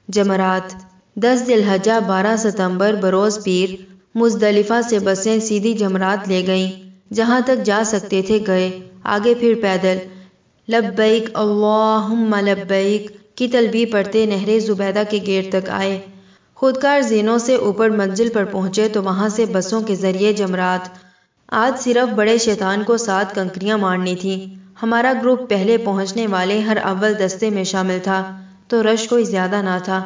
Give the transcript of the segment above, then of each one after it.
جمرات 10 ذی الحجہ 12 ستمبر بروز پیر مزدلفہ سے بسیں سیدھی جمرات لے گئیں، جہاں تک جا سکتے تھے گئے، آگے پھر پیدل لبیک اللہم لبیک کی تلبیہ پڑھتے نہر زبیدہ کے گیٹ تک آئے۔ خودکار زینوں سے اوپر منزل پر پہنچے تو وہاں سے بسوں کے ذریعے جمرات۔ آج صرف بڑے شیطان کو 7 کنکریاں مارنی تھیں۔ ہمارا گروپ پہلے پہنچنے والے ہر اول دستے میں شامل تھا تو رش کوئی زیادہ نہ تھا۔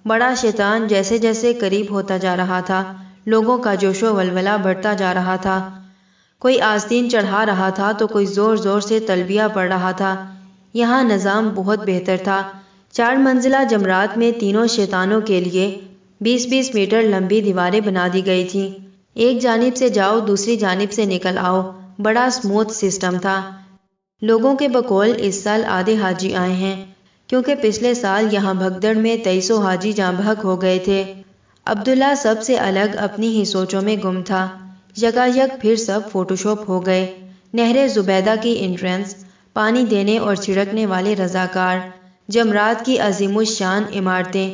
بڑا شیطان جیسے جیسے قریب ہوتا جا رہا تھا لوگوں کا جوش و ولولہ بڑھتا جا رہا تھا، کوئی آستین چڑھا رہا تھا تو کوئی زور زور سے تلبیہ پڑھ رہا تھا۔ یہاں نظام بہت بہتر تھا۔ 4 منزلہ جمرات میں تینوں شیطانوں کے لیے 20-20 میٹر لمبی دیواریں بنا دی گئی تھیں، ایک جانب سے جاؤ دوسری جانب سے نکل آؤ، بڑا سموتھ سسٹم تھا۔ لوگوں کے بقول اس سال آدھے حاجی آئے ہیں، کیونکہ پچھلے سال یہاں بھگدڑ میں 2300 حاجی جاں بحق ہو گئے تھے۔ عبداللہ سب سے الگ اپنی ہی سوچوں میں گم تھا۔ یکایک پھر سب فوٹو شاپ ہو گئے۔ نہر زبیدہ کی انٹرنس، پانی دینے اور چھڑکنے والے رضاکار، جمرات کی عظیم الشان عمارتیں۔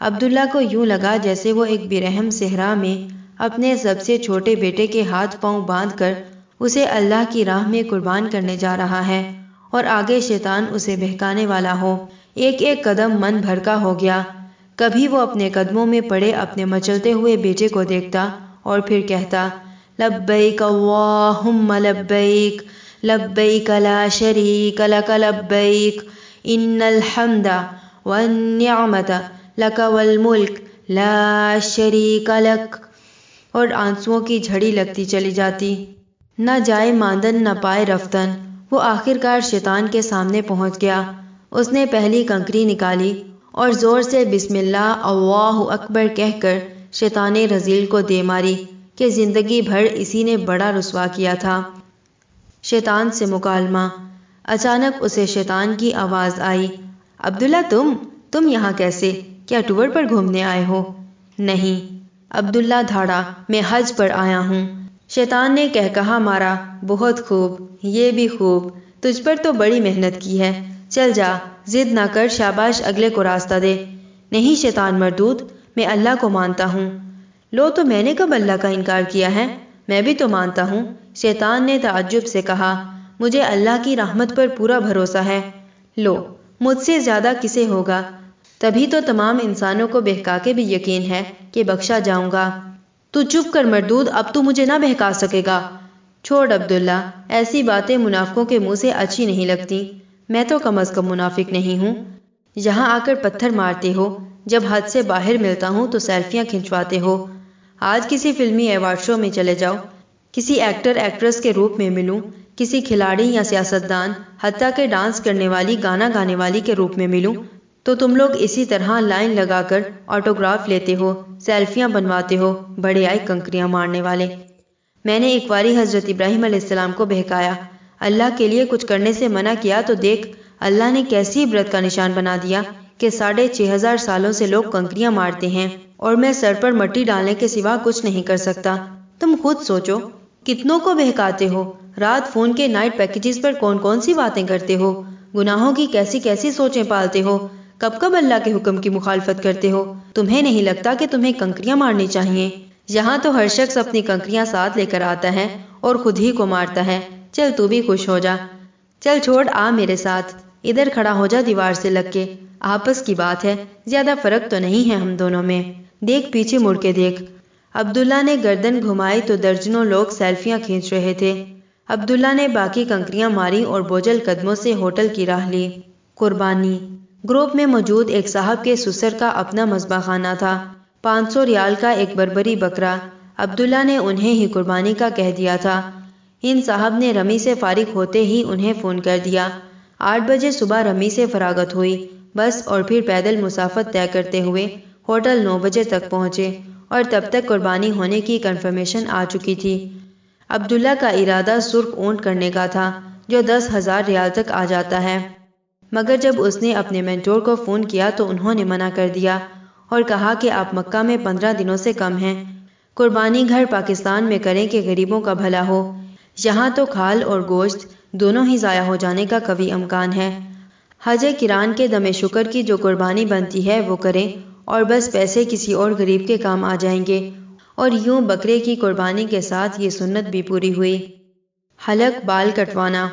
عبداللہ کو یوں لگا جیسے وہ ایک برہم صحرا میں اپنے سب سے چھوٹے بیٹے کے ہاتھ پاؤں باندھ کر اسے اللہ کی راہ میں قربان کرنے جا رہا ہے اور آگے شیطان اسے بہکانے والا ہو۔ ایک ایک قدم من بھرکا ہو گیا۔ کبھی وہ اپنے قدموں میں پڑے اپنے مچلتے ہوئے بیٹے کو دیکھتا اور پھر کہتا لبیک اللہم لبیک لبیک لا شریک لک لبیک ان الحمد والنعمت لک والملک لا شریک لک، اور آنسوؤں کی جھڑی لگتی چلی جاتی۔ نہ جائے ماندن نہ پائے رفتن، وہ آخرکار شیطان کے سامنے پہنچ گیا۔ اس نے پہلی کنکری نکالی اور زور سے بسم اللہ اللہ اکبر کہہ کر شیطان رذیل کو دے ماری کہ زندگی بھر اسی نے بڑا رسوا کیا تھا۔ شیطان سے مکالمہ۔ اچانک اسے شیطان کی آواز آئی، عبداللہ تم یہاں کیسے؟ کیا ٹور پر گھومنے آئے ہو؟ نہیں، عبداللہ دھاڑا، میں حج پر آیا ہوں۔ شیطان نے کہا مارا، بہت خوب، یہ بھی خوب، تجھ پر تو بڑی محنت کی ہے، چل جا، ضد نہ کر، شاباش، اگلے کو راستہ دے۔ نہیں شیطان مردود، میں اللہ کو مانتا ہوں۔ لو تو میں نے کب اللہ کا انکار کیا ہے؟ میں بھی تو مانتا ہوں۔ شیطان نے تعجب سے کہا، مجھے اللہ کی رحمت پر پورا بھروسہ ہے۔ لو، مجھ سے زیادہ کسے ہوگا؟ تبھی تو تمام انسانوں کو بہکا کے بھی یقین ہے کہ بخشا جاؤں گا۔ تو چپ کر مردود، اب تو مجھے نہ بہکا سکے گا۔ چھوڑ عبداللہ، ایسی باتیں منافقوں کے منہ سے اچھی نہیں لگتی۔ میں تو کم از کم منافق نہیں ہوں۔ یہاں آ کر پتھر مارتے ہو، جب حد سے باہر ملتا ہوں تو سیلفیاں کھنچواتے ہو۔ آج کسی فلمی ایوارڈ شو میں چلے جاؤ، کسی ایکٹر ایکٹریس کے روپ میں ملوں، کسی کھلاڑی یا سیاستدان، حتیٰ کہ ڈانس کرنے والی گانا گانے والی کے روپ میں ملوں تو تم لوگ اسی طرح لائن لگا کر آٹوگراف لیتے ہو، سیلفیاں بنواتے ہو، بڑے آئے کنکریاں مارنے والے۔ میں نے ایک باری حضرت ابراہیم علیہ السلام کو بہکایا، اللہ کے لیے کچھ کرنے سے منع کیا تو دیکھ اللہ نے کیسی عبرت کا نشان بنا دیا کہ 6500 سالوں سے لوگ کنکریاں مارتے ہیں اور میں سر پر مٹی ڈالنے کے سوا کچھ نہیں کر سکتا۔ تم خود سوچو، کتنوں کو بہکاتے ہو، رات فون کے نائٹ پیکیجز پر کون کون سی باتیں کرتے ہو، گناہوں کی کیسی کیسی سوچیں پالتے ہو، کب کب اللہ کے حکم کی مخالفت کرتے ہو۔ تمہیں نہیں لگتا کہ تمہیں کنکریاں مارنی چاہیے؟ یہاں تو ہر شخص اپنی کنکریاں ساتھ لے کر آتا ہے اور خود ہی کو مارتا ہے۔ چل تو بھی خوش ہو جا، چل چھوڑ، آ میرے ساتھ، ادھر کھڑا ہو جا دیوار سے لگ کے، آپس کی بات ہے، زیادہ فرق تو نہیں ہے ہم دونوں میں، دیکھ پیچھے مڑ کے دیکھ۔ عبداللہ نے گردن گھمائی تو درجنوں لوگ سیلفیاں کھینچ رہے تھے۔ عبداللہ نے باقی کنکریاں ماری اور بوجھل قدموں سے ہوٹل کی راہ لی۔ قربانی۔ گروپ میں موجود ایک صاحب کے سسر کا اپنا مذبح خانہ تھا، 500 ریال کا ایک بربری بکرا عبداللہ نے انہیں ہی قربانی کا کہہ دیا تھا۔ ان صاحب نے رمی سے فارغ ہوتے ہی انہیں فون کر دیا۔ 8 بجے صبح رمی سے فراغت ہوئی بس، اور پھر پیدل مسافت طے کرتے ہوئے ہوٹل 9 بجے تک پہنچے اور تب تک قربانی ہونے کی کنفرمیشن آ چکی تھی۔ عبداللہ کا ارادہ سرخ اونٹ کرنے کا تھا جو 10,000 ریال تک آ جاتا ہے، مگر جب اس نے اپنے مینٹور کو فون کیا تو انہوں نے منع کر دیا اور کہا کہ آپ مکہ میں 15 دنوں سے کم ہیں، قربانی گھر پاکستان میں کریں کہ غریبوں کا بھلا ہو، یہاں تو کھال اور گوشت دونوں ہی ضائع ہو جانے کا قوی امکان ہے۔ حج کران کے دم شکر کی جو قربانی بنتی ہے وہ کریں اور بس پیسے کسی اور غریب کے کام آ جائیں گے۔ اور یوں بکرے کی قربانی کے ساتھ یہ سنت بھی پوری ہوئی۔ حلق بال کٹوانا۔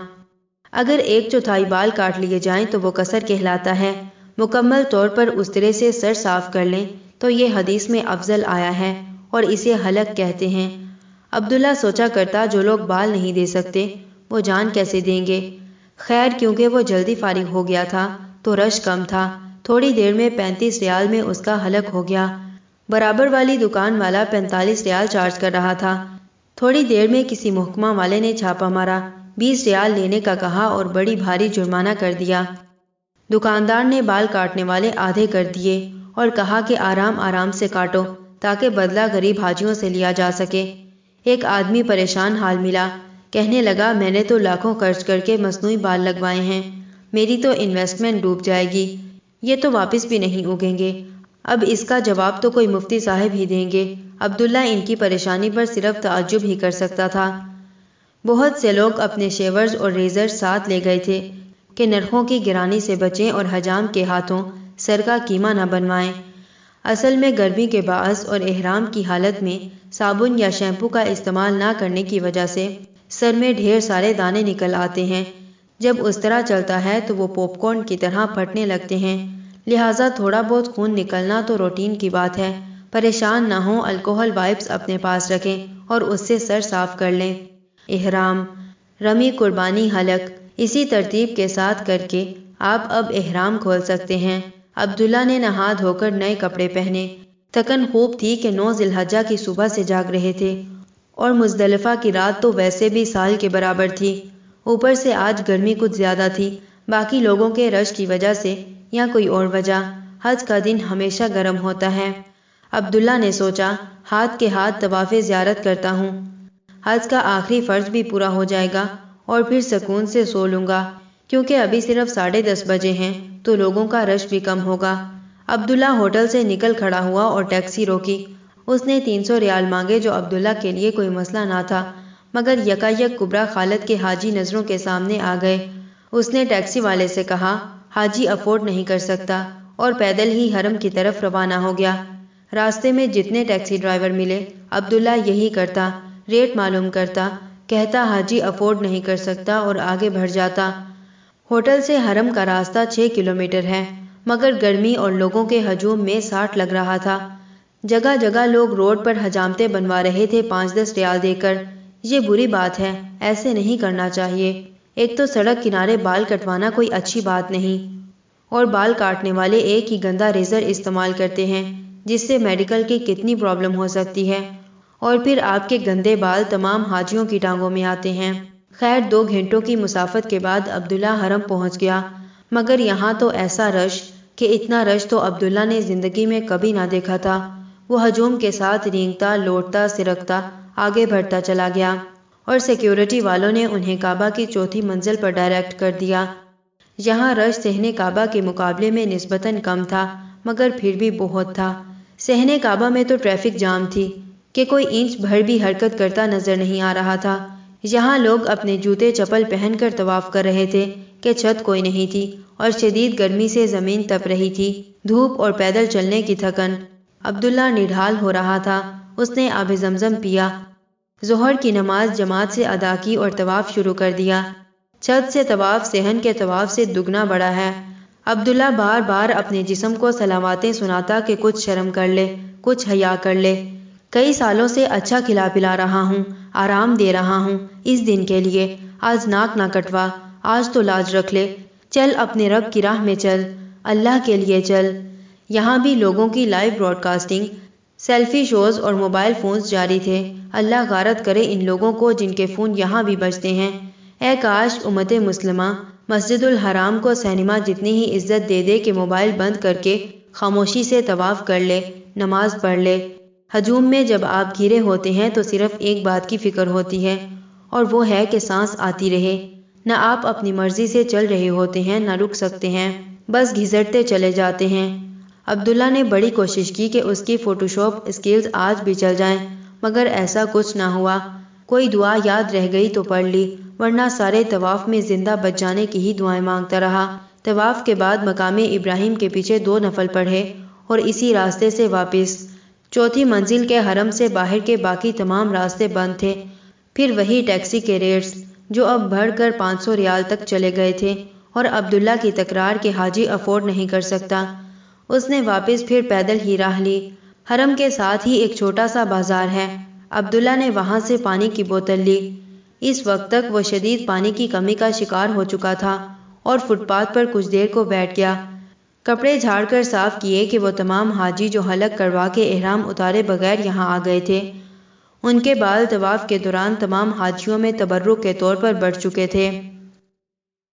اگر 1/4 بال کاٹ لیے جائیں تو وہ قصر کہلاتا ہے۔ مکمل طور پر استرے سے سر صاف کر لیں تو یہ حدیث میں افضل آیا ہے اور اسے حلق کہتے ہیں۔ عبداللہ سوچا کرتا جو لوگ بال نہیں دے سکتے وہ جان کیسے دیں گے؟ خیر کیونکہ وہ جلدی فارغ ہو گیا تھا تو رش کم تھا، تھوڑی دیر میں 35 ریال میں اس کا حلق ہو گیا۔ برابر والی دکان والا 45 ریال چارج کر رہا تھا۔ تھوڑی دیر میں کسی محکمہ والے نے چھاپا مارا، 20 ریال لینے کا کہا اور بڑی بھاری جرمانہ کر دیا۔ دکاندار نے بال کاٹنے والے آدھے کر دیے اور کہا کہ آرام آرام سے کاٹو تاکہ بدلہ غریب حاجیوں سے لیا جا سکے۔ ایک آدمی پریشان حال ملا، کہنے لگا میں نے تو لاکھوں خرچ کر کے مصنوعی بال لگوائے ہیں، میری تو انویسٹمنٹ ڈوب جائے گی، یہ تو واپس بھی نہیں اگیں گے۔ اب اس کا جواب تو کوئی مفتی صاحب ہی دیں گے۔ عبداللہ ان کی پریشانی پر صرف تعجب ہی کر سکتا تھا۔ بہت سے لوگ اپنے شیورز اور ریزر ساتھ لے گئے تھے کہ نرخوں کی گرانی سے بچیں اور حجام کے ہاتھوں سر کا کیما نہ بنوائیں۔ اصل میں گرمی کے باعث اور احرام کی حالت میں صابن یا شیمپو کا استعمال نہ کرنے کی وجہ سے سر میں ڈھیر سارے دانے نکل آتے ہیں۔ جب اس طرح چلتا ہے تو وہ پاپ کارن کی طرح پھٹنے لگتے ہیں، لہٰذا تھوڑا بہت خون نکلنا تو روٹین کی بات ہے۔ پریشان نہ ہوں، الکوہل وائپس اپنے پاس رکھیں اور اس سے سر صاف کر لیں۔ احرام، رمی، قربانی، حلق، اسی ترتیب کے ساتھ کر کے آپ اب احرام کھول سکتے ہیں۔ عبداللہ نے نہا دھو کر نئے کپڑے پہنے۔ تھکن خوب تھی کہ 9 ذی الحجہ کی صبح سے جاگ رہے تھے اور مزدلفہ کی رات تو ویسے بھی سال کے برابر تھی، اوپر سے آج گرمی کچھ زیادہ تھی، باقی لوگوں کے رش کی وجہ سے یا کوئی اور وجہ۔ حج کا دن ہمیشہ گرم ہوتا ہے۔ عبداللہ نے سوچا ہاتھ کے ہاتھ طواف زیارت کرتا ہوں، حج کا آخری فرض بھی پورا ہو جائے گا اور پھر سکون سے سو لوں گا، کیونکہ ابھی صرف 10:30 بجے ہیں تو لوگوں کا رش بھی کم ہوگا۔ عبداللہ ہوٹل سے نکل کھڑا ہوا اور ٹیکسی روکی۔ اس نے 300 ریال مانگے جو عبداللہ کے لیے کوئی مسئلہ نہ تھا، مگر یکایک کبریٰ خالد کے حاجی نظروں کے سامنے آ گئے۔ اس نے ٹیکسی والے سے کہا حاجی افورڈ نہیں کر سکتا اور پیدل ہی حرم کی طرف روانہ ہو گیا۔ راستے میں جتنے ٹیکسی ڈرائیور ملے عبداللہ یہی کرتا، ریٹ معلوم کرتا، کہتا حاجی افورڈ نہیں کر سکتا اور آگے بڑھ جاتا۔ ہوٹل سے حرم کا راستہ 6 کلومیٹر ہے، مگر گرمی اور لوگوں کے ہجوم میں 60 لگ رہا تھا۔ جگہ جگہ لوگ روڈ پر حجامتیں بنوا رہے تھے 5-10 ریال دے کر۔ یہ بری بات ہے، ایسے نہیں کرنا چاہیے۔ ایک تو سڑک کنارے بال کٹوانا کوئی اچھی بات نہیں، اور بال کاٹنے والے ایک ہی گندا ریزر استعمال کرتے ہیں جس سے میڈیکل کی کتنی پرابلم ہو سکتی ہے، اور پھر آپ کے گندے بال تمام حاجیوں کی ٹانگوں میں آتے ہیں۔ خیر 2 گھنٹوں کی مسافت کے بعد عبداللہ حرم پہنچ گیا، مگر یہاں تو ایسا رش کہ اتنا رش تو عبداللہ نے زندگی میں کبھی نہ دیکھا تھا۔ وہ ہجوم کے ساتھ رینگتا، لوٹتا، سرکتا آگے بڑھتا چلا گیا اور سیکیورٹی والوں نے انہیں کعبہ کی 4تھی منزل پر ڈائریکٹ کر دیا۔ یہاں رش صحن کعبہ کے مقابلے میں نسبتاً کم تھا، مگر پھر بھی بہت تھا۔ صحن کعبہ میں تو ٹریفک جام تھی کہ کوئی انچ بھر بھی حرکت کرتا نظر نہیں آ رہا تھا۔ یہاں لوگ اپنے جوتے چپل پہن کر طواف کر رہے تھے کہ چھت کوئی نہیں تھی اور شدید گرمی سے زمین تپ رہی تھی، دھوپ اور پیدل چلنے کی تھکن۔ عبداللہ نڈھال ہو رہا تھا۔ اس نے آب زمزم پیا، ظہر کی نماز جماعت سے ادا کی اور طواف شروع کر دیا۔ چھت سے طواف صحن کے طواف سے دگنا بڑا ہے۔ عبداللہ بار بار اپنے جسم کو صلواتیں سناتا کہ کچھ شرم کر لے، کچھ حیا کر لے۔ کئی سالوں سے اچھا کھلا پلا رہا ہوں، آرام دے رہا ہوں، اس دن کے لیے آج ناک نہ کٹوا، آج تو لاج رکھ لے، چل اپنے رب کی راہ میں چل، اللہ کے لیے چل۔ یہاں بھی لوگوں کی live broadcasting, selfie shows اور موبائل فونز جاری تھے۔ اللہ غارت کرے ان لوگوں کو جن کے فون یہاں بھی بجتے ہیں۔ اے کاش امت مسلمہ مسجد الحرام کو سینما جتنی ہی عزت دے دے کہ موبائل بند کر کے خاموشی سے طواف کر لے، نماز پڑھ لے۔ ہجوم میں جب آپ گھرے ہوتے ہیں تو صرف ایک بات کی فکر ہوتی ہے، اور وہ ہے کہ سانس آتی رہے۔ نہ آپ اپنی مرضی سے چل رہے ہوتے ہیں، نہ رک سکتے ہیں، بس گھسٹتے چلے جاتے ہیں۔ عبداللہ نے بڑی کوشش کی کہ اس کی فوٹو شاپ اسکلز آج بھی چل جائیں، مگر ایسا کچھ نہ ہوا۔ کوئی دعا یاد رہ گئی تو پڑھ لی، ورنہ سارے طواف میں زندہ بچ جانے کی ہی دعائیں مانگتا رہا۔ طواف کے بعد مقام ابراہیم کے پیچھے 2 نفل پڑھے اور اسی راستے سے واپس۔ چوتھی منزل کے حرم سے باہر کے باقی تمام راستے بند تھے۔ پھر وہی ٹیکسی کے ریٹس جو اب بڑھ کر 500 ریال تک چلے گئے تھے، اور عبداللہ کی تکرار کہ حاجی افورڈ نہیں کر سکتا۔ اس نے واپس پھر پیدل ہی راہ لی۔ حرم کے ساتھ ہی ایک چھوٹا سا بازار ہے، عبداللہ نے وہاں سے پانی کی بوتل لی۔ اس وقت تک وہ شدید پانی کی کمی کا شکار ہو چکا تھا اور فٹ پاتھ پر کچھ دیر کو بیٹھ گیا۔ کپڑے جھاڑ کر صاف کیے کہ وہ تمام حاجی جو حلق کروا کے احرام اتارے بغیر یہاں آ گئے تھے، ان کے بال طواف کے دوران تمام حاجیوں میں تبرک کے طور پر بڑھ چکے تھے۔